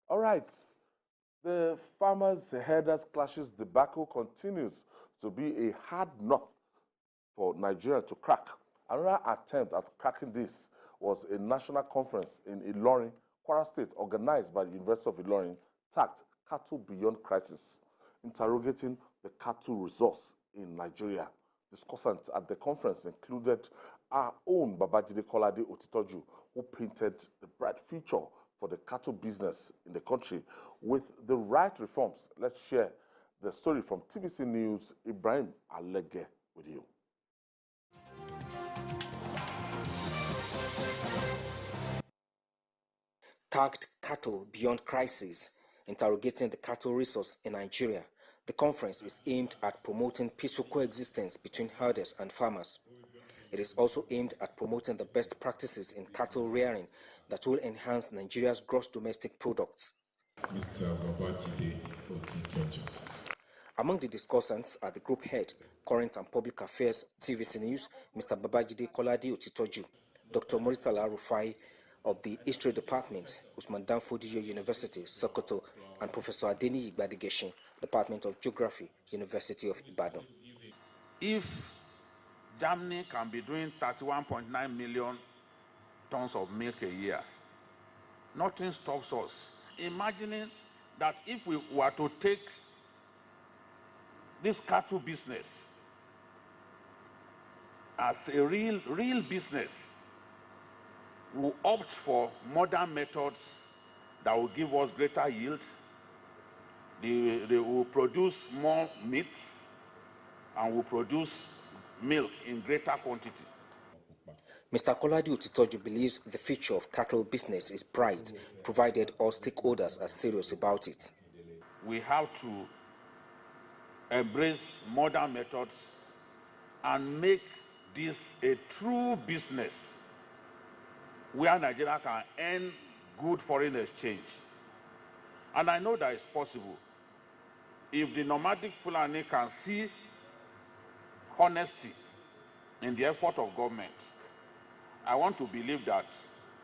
All right, the farmers-herders clashes debacle continues to be a hard nut for Nigeria to crack. Another attempt at cracking this was a national conference in Ilorin, Kwara State, organized by the University of Ilorin, tagged Cattle Beyond Crises, interrogating the cattle resource in Nigeria. Discussants at the conference included our own Babajide Kolade-Otitoju, who painted the bright future for the cattle business in the country with the right reforms. Let's share the story from TVC News, Ibrahim Alege, with you. Tagged Cattle Beyond Crises, interrogating the cattle resource in Nigeria. The conference is aimed at promoting peaceful coexistence between herders and farmers. It is also aimed at promoting the best practices in cattle rearing that will enhance Nigeria's gross domestic products. Mr. Babajide Kolade-Otitoju. Among the discussants are the group head, Current and Public Affairs, TVC News, Mr. Babajide Kolade-Otitoju, Dr. Murtala Rufai of the History Department, Usman Dan Fodio University, Sokoto, and Professor Adeniyi Gbadigeshin, Department of Geography, University of Ibadan. If Germany can be doing 31.9 million tons of milk a year, nothing stops us. Imagining that if we were to take this cattle business as a real business, we opt for modern methods that will give us greater yield. They will produce more meat and will produce milk in greater quantity. Mr. Kolade-Otitoju believes the future of cattle business is bright, provided all stakeholders are serious about it. We have to embrace modern methods and make this a true business where Nigeria can earn good foreign exchange. And I know that it's possible. If the nomadic Fulani can see honesty in the effort of government, I want to believe that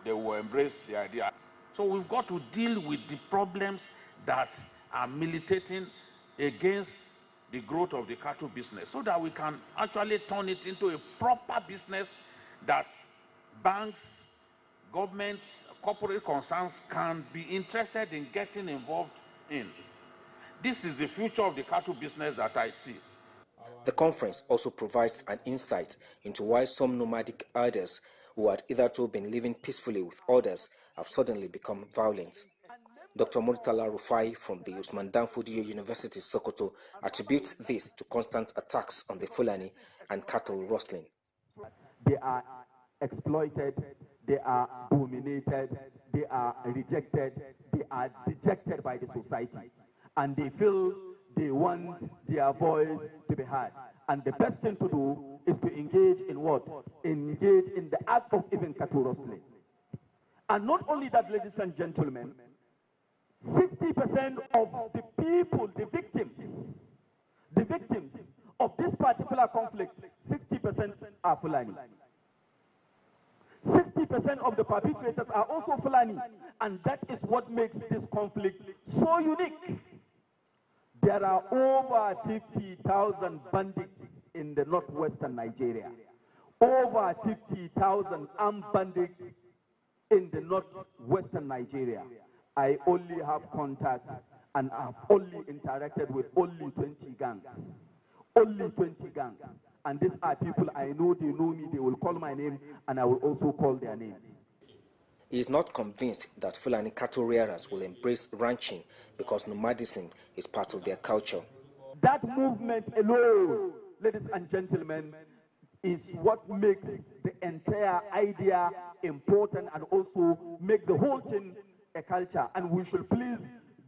they will embrace the idea. So we've got to deal with the problems that are militating against the growth of the cattle business so that we can actually turn it into a proper business that banks, governments, corporate concerns can be interested in getting involved in. This is the future of the cattle business that I see. The conference also provides an insight into why some nomadic herders who had hitherto been living peacefully with others have suddenly become violent. Dr. Murtala Rufai from the Usman Dan Fodio University, Sokoto, attributes this to constant attacks on the Fulani and cattle rustling. They are exploited, they are dominated, they are rejected, they are dejected by the society, and they feel they want their voice to be heard. And the best thing to do is to engage in what? Engage in the act of even cattle rustling. And not only that, ladies and gentlemen, 60% of the people, the victims of this particular conflict, 60% are Fulani. 60% of the perpetrators are also Fulani, and that is what makes this conflict so unique. There are over 50,000 bandits in the northwestern Nigeria, over 50,000 armed bandits in the northwestern Nigeria. I only have contact and I've only interacted with only 20 gangs. Only 20 gangs. And these are people I know, they know me, they will call my name, and I will also call their names. He is not convinced that Fulani cattle rearers will embrace ranching because nomadism is part of their culture. That movement alone, ladies and gentlemen, is what makes the entire idea important and also make the whole thing a culture. And we should please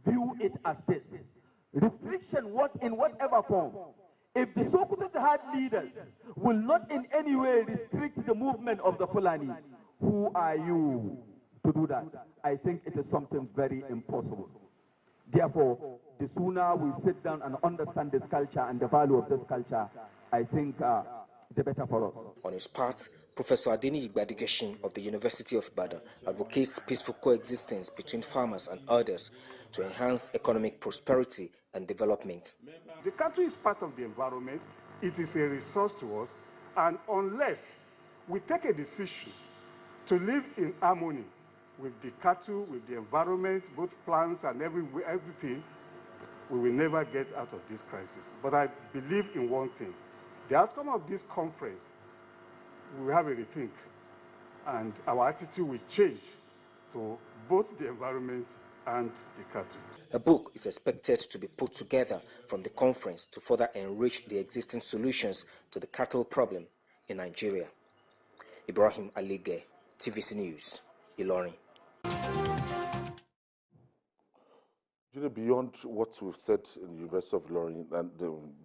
view it as this. Restriction, in whatever form. If the Sokoto Jihad leaders will not in any way restrict the movement of the Fulani, who are you to do that? I think it is something very impossible. Therefore, the sooner we sit down and understand this culture and the value of this culture, I think the better for us. On his part, Professor Adeni Igbadegeshin of the University of Ibadan advocates peaceful coexistence between farmers and others to enhance economic prosperity and development. The cattle is part of the environment. It is a resource to us. And unless we take a decision to live in harmony with the cattle, with the environment, both plants and everything, we will never get out of this crisis. But I believe in one thing. The outcome of this conference, we will have a rethink, and our attitude will change to both the environment and the cattle. A book is expected to be put together from the conference to further enrich the existing solutions to the cattle problem in Nigeria. Ibrahim Alige, TVC News, Ilorin. Beyond what we've said in the University of Ilorin and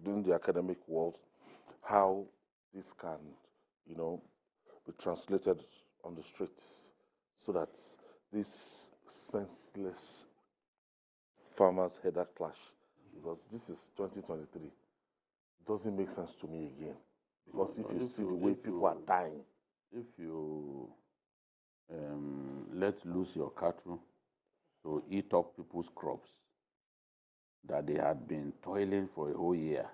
during the academic world, how this can, be translated on the streets so that this senseless farmers header clash, because this is 2023, doesn't make sense to me again. Because if you see the way people are dying, if you let loose your cattle to eat up people's crops that they had been toiling for a whole year,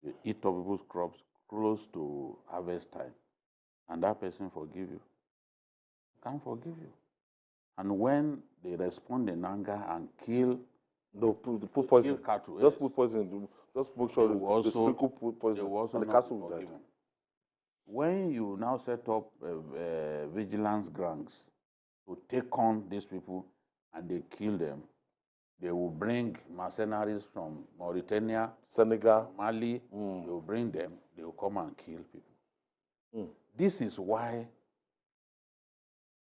you eat up people's crops close to harvest time, and that person forgive you, can't forgive you. And when they respond in anger and kill, put poison. Kill cattle, Just yes. put poison. Just make sure they sprinkle poison. And the cattle will die. When you now set up vigilance gangs to take on these people and they kill them, they will bring mercenaries from Mauritania, Senegal, Mali. They will bring them. They will come and kill people. This is why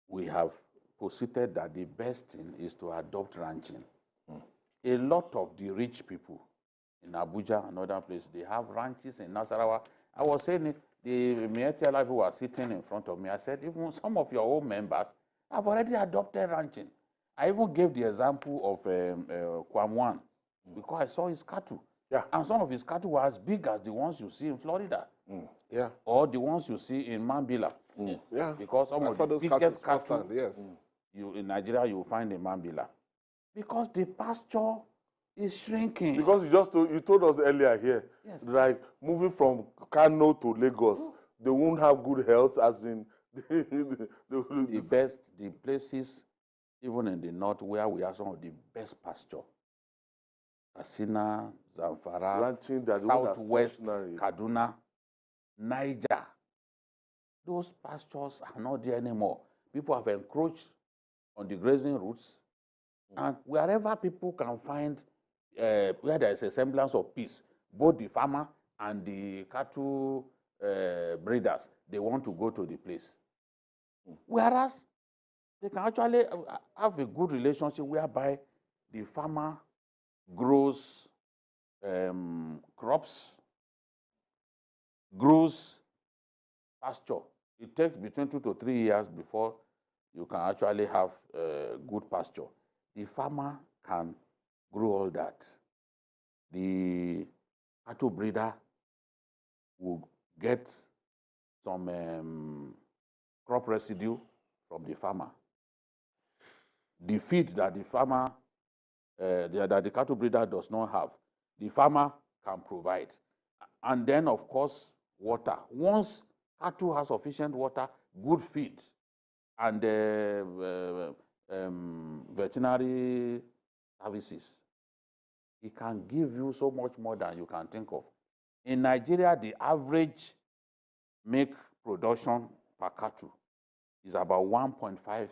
we have posited that the best thing is to adopt ranching. A lot of the rich people in Abuja and other places, they have ranches in Nasarawa. I was saying it, the Mietiala who were sitting in front of me, I said, even some of your own members have already adopted ranching. I even gave the example of Kwamwan, because I saw his cattle. Yeah. And some of his cattle were as big as the ones you see in Florida. Yeah. Or the ones you see in Mambila. Yeah. Because some of the biggest cattle yes. in Nigeria you will find in Mambila. Because the pasture is shrinking. Because you told us earlier here, Yes. like moving from Kano to Lagos, they won't have good health, as in the places, even in the north, where we have some of the best pasture. Katsina, Zamfara, ranching, Southwest, Kaduna, Niger. Those pastures are not there anymore. People have encroached on the grazing routes. And wherever people can find where there is a semblance of peace, both the farmer and the cattle breeders, they want to go to the place. Whereas they can actually have a good relationship whereby the farmer grows crops, grows pasture. It takes between 2 to 3 years before you can actually have good pasture. The farmer can grow all that. The cattle breeder will get some crop residue from the farmer. The feed that the farmer, that the cattle breeder does not have, the farmer can provide. And then, of course, water. Once cattle has sufficient water, good feed, and veterinary services, it can give you so much more than you can think of. In Nigeria, the average milk production per cattle is about 1.5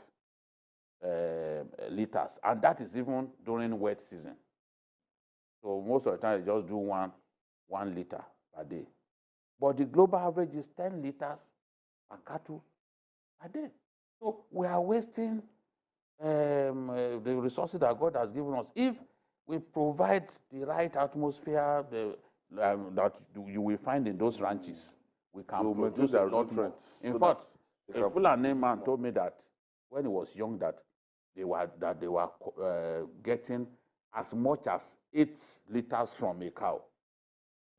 liters, and that is even during wet season. So most of the time, they just do one liter per day. But the global average is 10 liters per cattle per day. So we are wasting the resources that God has given us. If we provide the right atmosphere that you will find in those ranches, we can produce a lot more. In fact, a Fulani man told me that when he was young, that they were getting as much as 8 liters from a cow,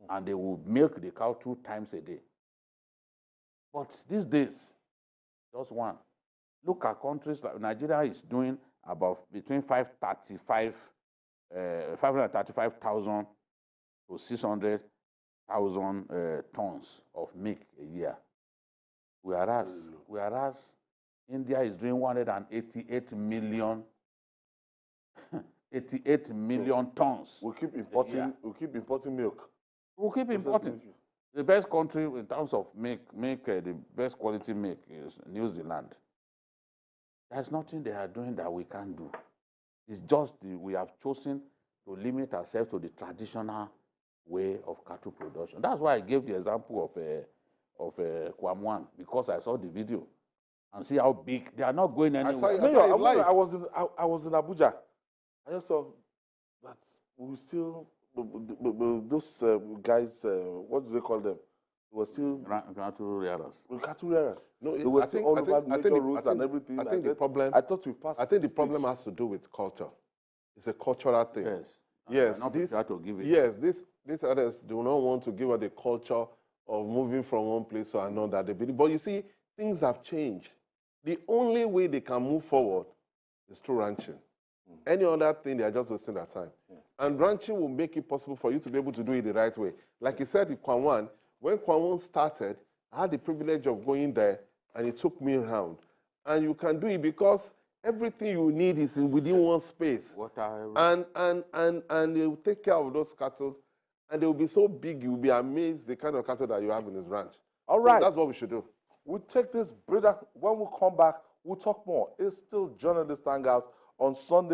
and they would milk the cow 2 times a day. But these days, just one. Look at countries like Nigeria is doing about between 535,000 to 600,000 tons of milk a year. Whereas India is doing 188 million 88 million tons. We keep importing milk. We'll keep importing. The best country in terms of milk, the best quality milk is New Zealand. There's nothing they are doing that we can't do. It's just we have chosen to limit ourselves to the traditional way of cattle production. That's why I gave the example of Kwamwan, because I saw the video and see how big they are. Not going anywhere. I was in Abuja. I just saw that we still those guys. What do they call them? Were still cattle rearers. Cattle rearers. No, they were still all over major roads and everything. I think the problem. I thought we passed. I think the problem has to do with culture. It's a cultural thing. Yes. Yes. Not These others do not want to give us the culture of moving from one place to another. But you see, things have changed. The only way they can move forward is through ranching. Any other thing, they are just wasting their time. And ranching will make it possible for you to be able to do it the right way. Like you said, in Kwamwan, when Kwamwan started, I had the privilege of going there, and it took me around. And you can do it because everything you need is within one space. And they will take care of those cattle, and they will be so big, you will be amazed the kind of cattle that you have in this ranch. All right. That's what we should do. We'll take this breather. When we come back, we'll talk more. It's still Journalist Hangout on Sunday.